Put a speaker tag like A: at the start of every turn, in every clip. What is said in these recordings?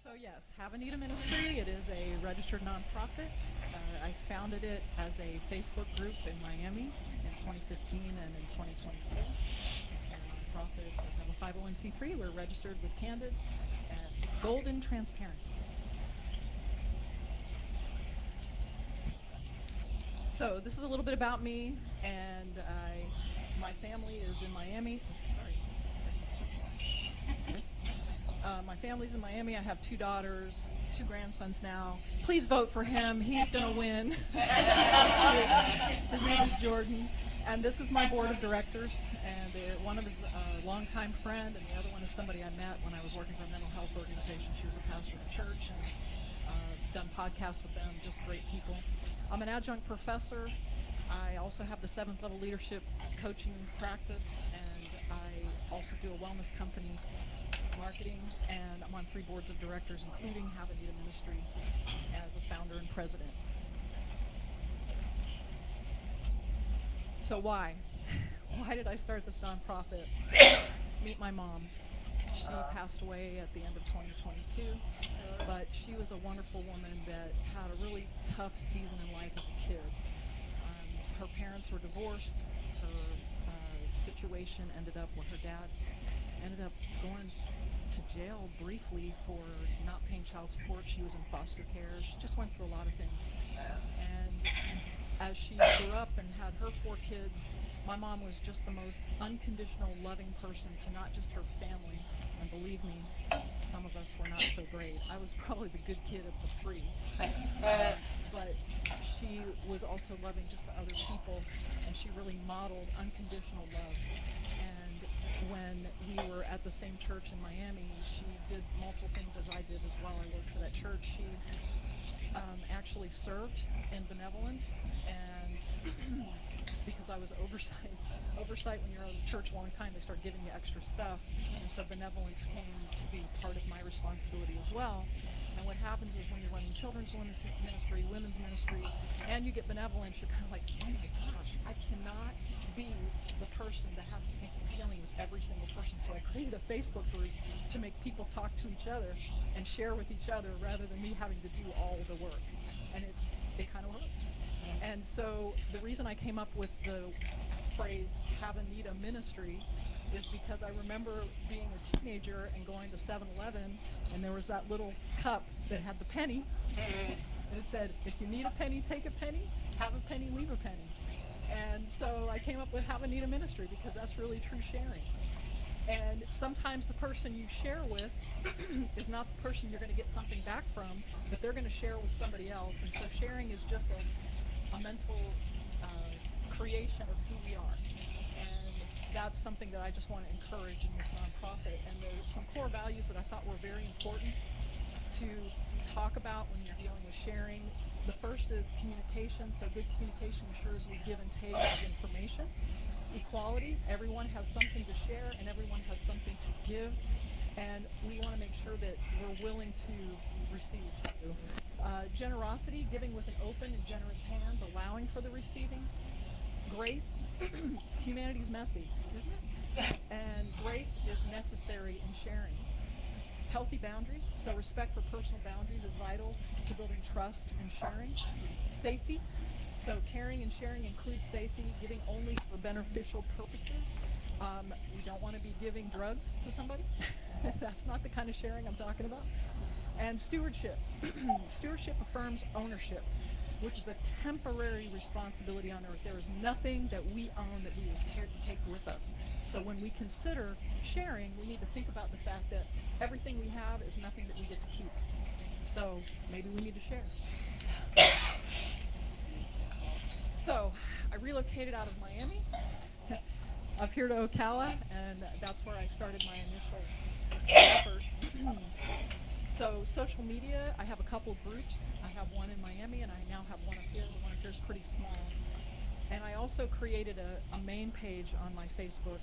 A: So yes, Have.A.N.E Ministry. It is a registered nonprofit. I founded it as a Facebook group in Miami in 2015 and in 2022. Our nonprofit does have a 501c3. We're registered with Candid and Golden Transparency. So this is a little bit about me, and my family is in Miami. My family's in Miami. I have 2 daughters, 2 grandsons now. Please vote for him. He's going to win. His name is Jordan. And this is my board of directors. And one of them is a longtime friend, and the other one is somebody I met when I was working for a mental health organization. She was a pastor at a church, and done podcasts with them. Just great people. I'm an adjunct professor. I also have the 7th level leadership coaching practice, and I also do a wellness company, marketing, and I'm on 3 boards of directors, including Have.A.N.E Ministry as a founder and president. So why? Why did I start this nonprofit? Meet my mom. She passed away at the end of 2022, but she was a wonderful woman that had a really tough season in life as a kid. Her parents were divorced. Her situation ended up where her dad ended up going to jail briefly for not paying child support. She was in foster care. She just went through a lot of things. And as she grew up and had her 4 kids, my mom was just the most unconditional, loving person to not just her family. And believe me, some of us were not so great. I was probably the good kid of the 3. But she was also loving just to other people, and she really modeled unconditional love. And when we were at the same church in Miami, she did multiple things as I did as well. I worked for that church. She actually served in benevolence, and because I was oversight when you're at a church a long time, they start giving you extra stuff, and so benevolence came to be part of my responsibility as well. And what happens is when you're running children's ministry, women's ministry, and you get benevolence, you're kind of like, oh my gosh, I cannot be the person that has to make a feeling with every single person. So I created a Facebook group to make people talk to each other and share with each other rather than me having to do all the work. And it kind of worked. And so the reason I came up with the phrase Have.A.N.E Ministry is because I remember being a teenager and going to 7-Eleven, and there was that little cup that had the penny, and it said, if you need a penny, take a penny, have a penny, leave a penny. And so I came up with Have.A.N.E Ministry because that's really true sharing. And sometimes the person you share with is not the person you're going to get something back from, but they're going to share with somebody else. And so sharing is just a mental creation of who we are. And that's something that I just want to encourage in this nonprofit. And there's some core values that I thought were very important to talk about when you're dealing with sharing. The first is communication. So good communication ensures we give and take of information. Equality, everyone has something to share and everyone has something to give, and we want to make sure that we're willing to receive. Generosity, giving with an open and generous hands, allowing for the receiving. Grace, humanity's messy, isn't it? And grace is necessary in sharing. Healthy boundaries, so respect for personal boundaries is vital to building trust and sharing. Safety, so caring and sharing includes safety, giving only for beneficial purposes. We don't want to be giving drugs to somebody. That's not the kind of sharing I'm talking about. And stewardship. Stewardship affirms ownership, which is a temporary responsibility on earth. There is nothing that we own that we will take with us. So when we consider sharing, we need to think about the fact that everything we have is nothing that we get to keep. So maybe we need to share. So I relocated out of Miami up here to Ocala, and that's where I started my initial effort. So social media, I have a couple of groups. I have one in Miami, and I now have one up here. The one up here is pretty small. And I also created a main page on my Facebook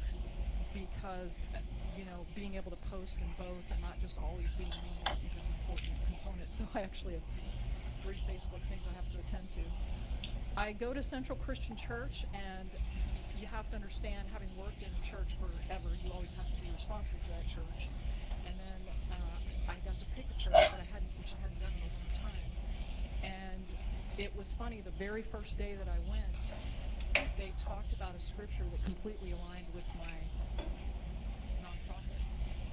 A: because, being able to post in both and not just always being me, I think is an important component. So I actually have 3 Facebook things I have to attend to. I go to Central Christian Church, and you have to understand, having worked in a church forever, you always have to be responsible for that church. And then I got to pick a church that which I hadn't done in a long time. And it was funny, the very first day that I went, they talked about a scripture that completely aligned with my nonprofit.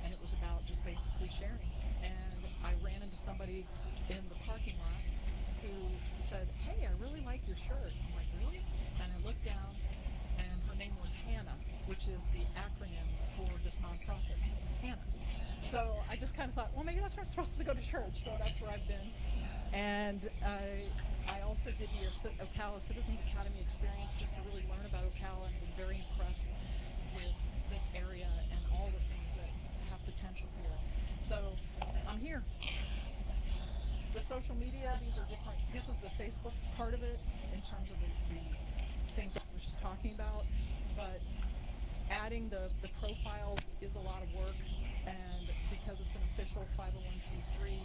A: And it was about just basically sharing. And I ran into somebody in the parking lot who said, "Hey, I really like your shirt." I'm like, "Really?" And I looked down, and her name was H.A.N.A, which is the acronym for this nonprofit, H.A.N.A. So I just kind of thought, well, maybe that's where I'm supposed to go to church. So that's where I've been. And I also did the Ocala Citizens Academy experience just to really learn about Ocala, and been very impressed with this area and all the things that have potential here. So I'm here. The social media, these are different. This is the Facebook part of it in terms of the things that I was just talking about. But adding the profiles is a lot of work, and because it's an official 501c3,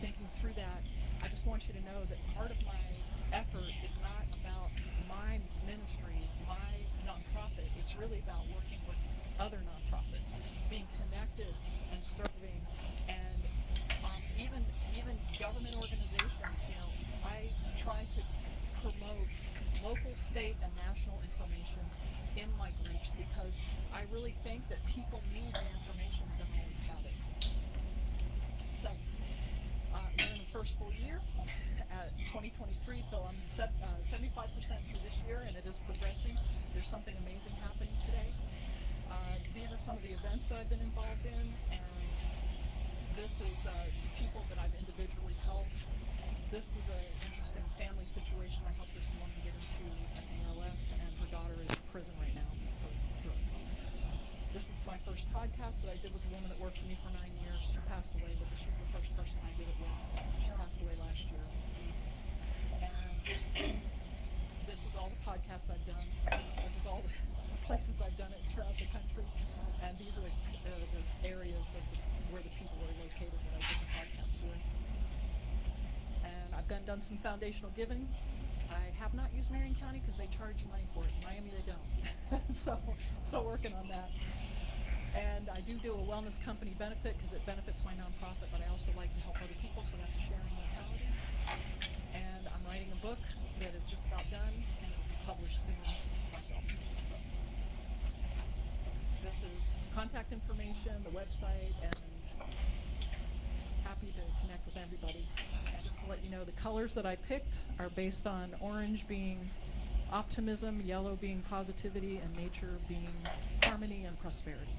A: thinking through that, I just want you to know that part of my effort is not about my ministry, my nonprofit. It's really about working with other nonprofits, being connected and serving, and even government organizations. I try to promote local, state, and national information in my groups because I really think that people need the information and don't always have it. So we're in the first full year at 2023, so I'm 75% through this year, and it is progressing. There's something amazing happening today. These are some of the events that I've been involved in, and this is some people that I've individually helped. This is an interesting family situation. I helped this woman get into an ALF, and her daughter is in prison right now for drugs. This is my first podcast that I did with a woman that worked for me for 9 years. She passed away, but she's the first person I did it with. She passed away last year. And this is all the podcasts I've done. This is all the places I've done it throughout the country. And these are the areas of where the people are located that I did the podcasts with. And I've done some foundational giving. I have not used Marion County because they charge you money for it. In Miami, they don't. so working on that. And I do a wellness company benefit because it benefits my nonprofit, but I also like to help other people, so that's a sharing mentality. And I'm writing a book that is just about done, and it will be published soon myself. So this is contact information, the website, and happy to connect with everybody. And just to let you know, the colors that I picked are based on orange being optimism, yellow being positivity, and nature being harmony and prosperity.